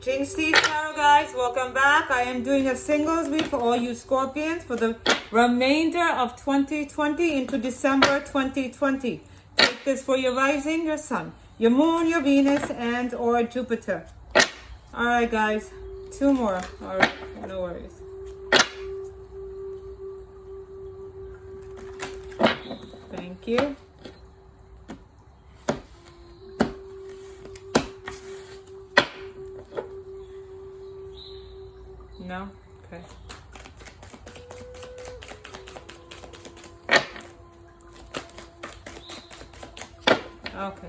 Jinxie Tarot, guys, welcome back. I am doing a singles read for all you Scorpions for the remainder of 2020 into December 2020. Take this for your rising, your sun, your moon, your Venus, and or Jupiter. All right, guys, two more. All right, no worries. Thank you. No? Okay. Okay.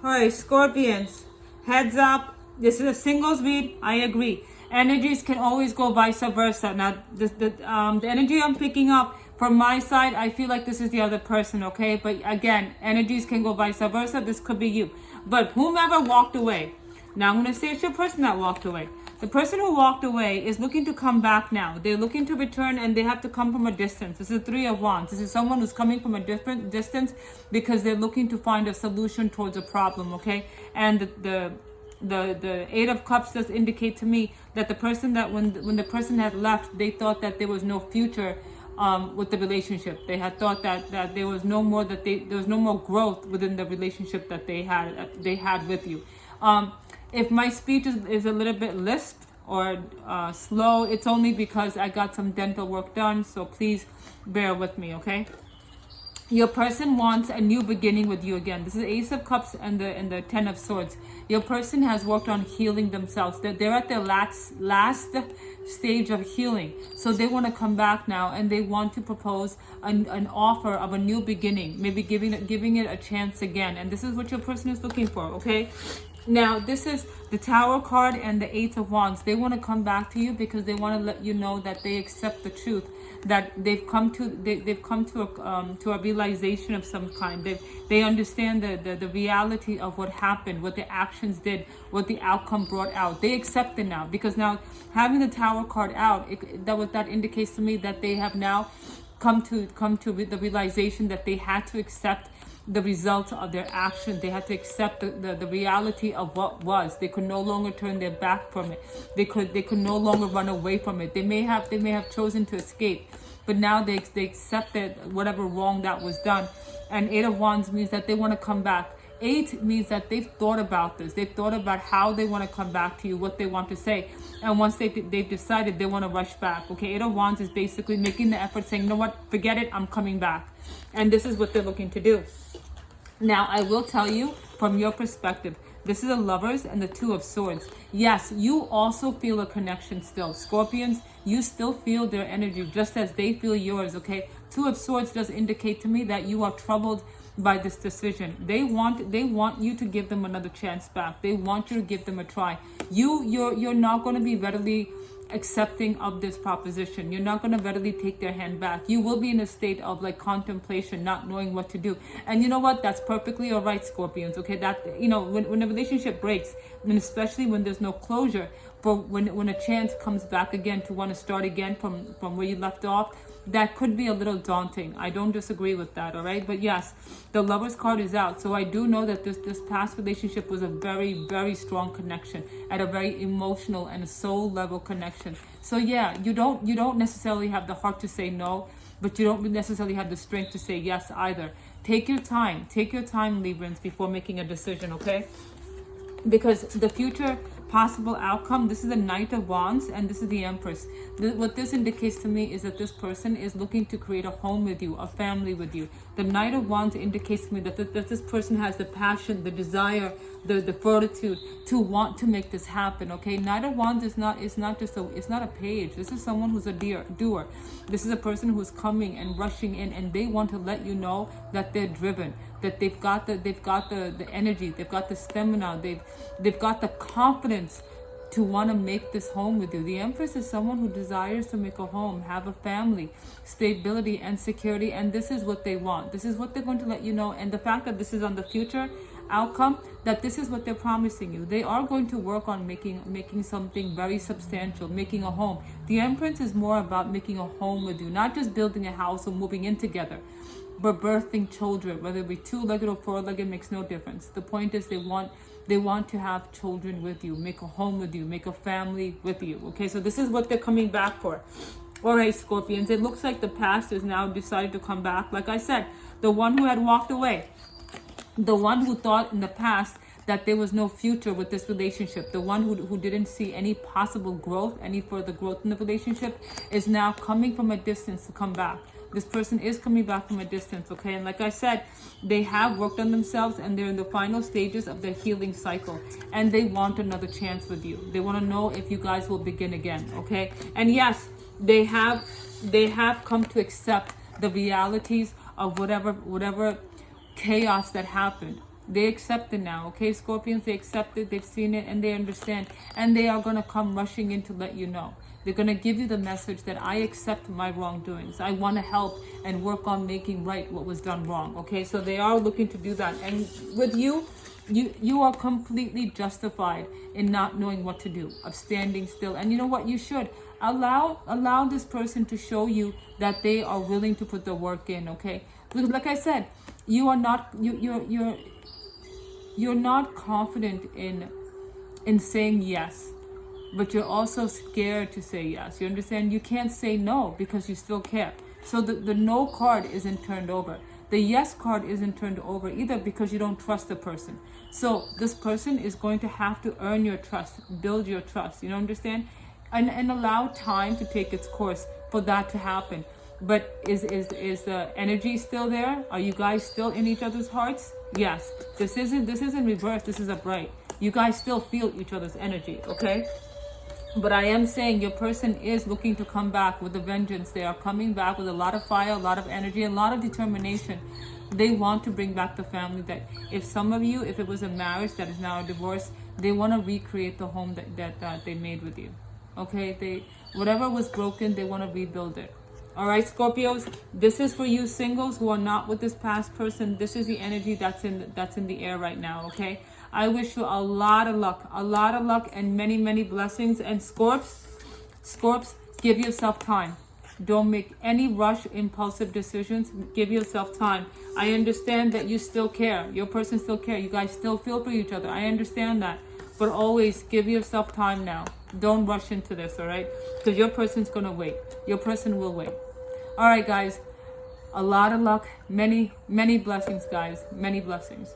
Alright, Scorpions, heads up. This is a singles read. I agree. Energies can always go vice versa. Now, the energy I'm picking up from my side, I feel like this is the other person, okay? But again, energies can go vice versa. This could be you. But whomever walked away, now I'm going to say it's your person that walked away. The person who walked away is looking to come back now. They're looking to return and they have to come from a distance. This is Three of Wands. This is someone who's coming from a different distance because they're looking to find a solution towards a problem, okay? And the Eight of Cups does indicate to me that the person that when the person had left, they thought that there was no future with the relationship. They had thought that there was no more there was no more growth within the relationship that they had with you. If my speech is a little bit lisped or slow, it's only because I got some dental work done, so please bear with me, okay? Your person wants a new beginning with you again. This is Ace of Cups and the Ten of Swords. Your person has worked on healing themselves. They're at their last stage of healing. So they want to come back now and they want to propose an offer of a new beginning, maybe giving it a chance again. And this is what your person is looking for, okay? Now, this is the Tower card and the Eight of Wands. They want to come back to you because they want to let you know that they accept the truth, that they've come to a realization of some kind. They understand the reality of what happened, what the actions did, what the outcome brought out. They accept it now because now having the Tower card out, that indicates to me that they have now come to the realization that they had to accept the result of their action. They had to accept the reality of what was. They could no longer turn their back from it. They could no longer run away from it. They may have chosen to escape, but now they accepted whatever wrong that was done. And Eight of Wands means that they want to come back. Eight means that they've thought about this. They've thought about how they want to come back to you, what they want to say. And once they've decided, they want to rush back. Okay, Eight of Wands is basically making the effort, saying, you know what, forget it, I'm coming back. And this is what they're looking to do. Now, I will tell you from your perspective, this is the Lovers and the Two of Swords. Yes, you also feel a connection still. Scorpions, you still feel their energy just as they feel yours, okay? Two of Swords does indicate to me that you are troubled by this decision. They want you to give them another chance back. They want you to give them a try. You're not going to be readily accepting of this proposition. You're not going to readily take their hand back. You will be in a state of like contemplation, not knowing what to do. And you know what? That's perfectly all right, Scorpions. Okay, that, you know, when a relationship breaks, and especially when there's no closure, but when a chance comes back again to want to start again from where you left off, that could be a little daunting. I don't disagree with that, all right? But yes, the Lovers card is out. So I do know that this past relationship was a very, very strong connection at a very emotional and a soul level connection. So yeah, you don't necessarily have the heart to say no, but you don't necessarily have the strength to say yes either. Take your time, Librans, before making a decision, okay? Because the future possible outcome, this is the Knight of Wands and this is the Empress. What this indicates to me is that this person is looking to create a home with you, a family with you. The Knight of Wands indicates to me that this person has the passion, the desire, the fortitude to want to make this happen, okay? Knight of Wands is not a page. This is someone who's a doer. This is a person who's coming and rushing in, and they want to let you know that they're driven, that they've got the energy, they've got the stamina, they've got the confidence to want to make this home with you. The Empress is someone who desires to make a home, have a family, stability and security, and this is what they want. This is what they're going to let you know. And the fact that this is on the future outcome, that this is what they're promising you. They are going to work on making something very substantial, making a home. The Empress is more about making a home with you, not just building a house or moving in together, but birthing children, whether it be two-legged or four-legged, makes no difference. The point is they want to have children with you, make a home with you, make a family with you. Okay, so this is what they're coming back for. All right, Scorpions, it looks like the past has now decided to come back. Like I said, the one who had walked away, the one who thought in the past that there was no future with this relationship, the one who didn't see any possible growth, any further growth in the relationship, is now coming from a distance to come back. This person is coming back from a distance, okay? And like I said, they have worked on themselves and they're in the final stages of their healing cycle. And they want another chance with you. They want to know if you guys will begin again, okay? And yes, they have come to accept the realities of whatever chaos that happened. They accept it now, okay, Scorpions? They accept it, they've seen it, and they understand. And they are going to come rushing in to let you know. They're going to give you the message that I accept my wrongdoings. I want to help and work on making right what was done wrong, okay? So they are looking to do that. And with you are completely justified in not knowing what to do, of standing still. And you know what? You should allow this person to show you that they are willing to put the work in, okay? Because like I said, you are not you're not confident in saying yes, but you're also scared to say yes. You understand? You can't say no because you still care. So the no card isn't turned over. The yes card isn't turned over either because you don't trust the person. So this person is going to have to earn your trust, build your trust. You understand? And allow time to take its course for that to happen. But is the energy still there? Are you guys still in each other's hearts? Yes. This isn't reverse. This is upright. You guys still feel each other's energy, okay? But I am saying your person is looking to come back with a vengeance. They are coming back with a lot of fire, a lot of energy, a lot of determination. They want to bring back the family. That if some of you, if it was a marriage that is now a divorce, they want to recreate the home that they made with you. Okay, whatever was broken, they want to rebuild it. All right, Scorpios, this is for you singles who are not with this past person. This is the energy that's in the air right now, okay? I wish you a lot of luck, and many, many blessings. And Scorps, give yourself time. Don't make any rush, impulsive decisions. Give yourself time. I understand that you still care. Your person still care. You guys still feel for each other. I understand that. But always give yourself time now. Don't rush into this, all right? Because your person's going to wait. Your person will wait. All right, guys. A lot of luck. Many, many blessings, guys. Many blessings.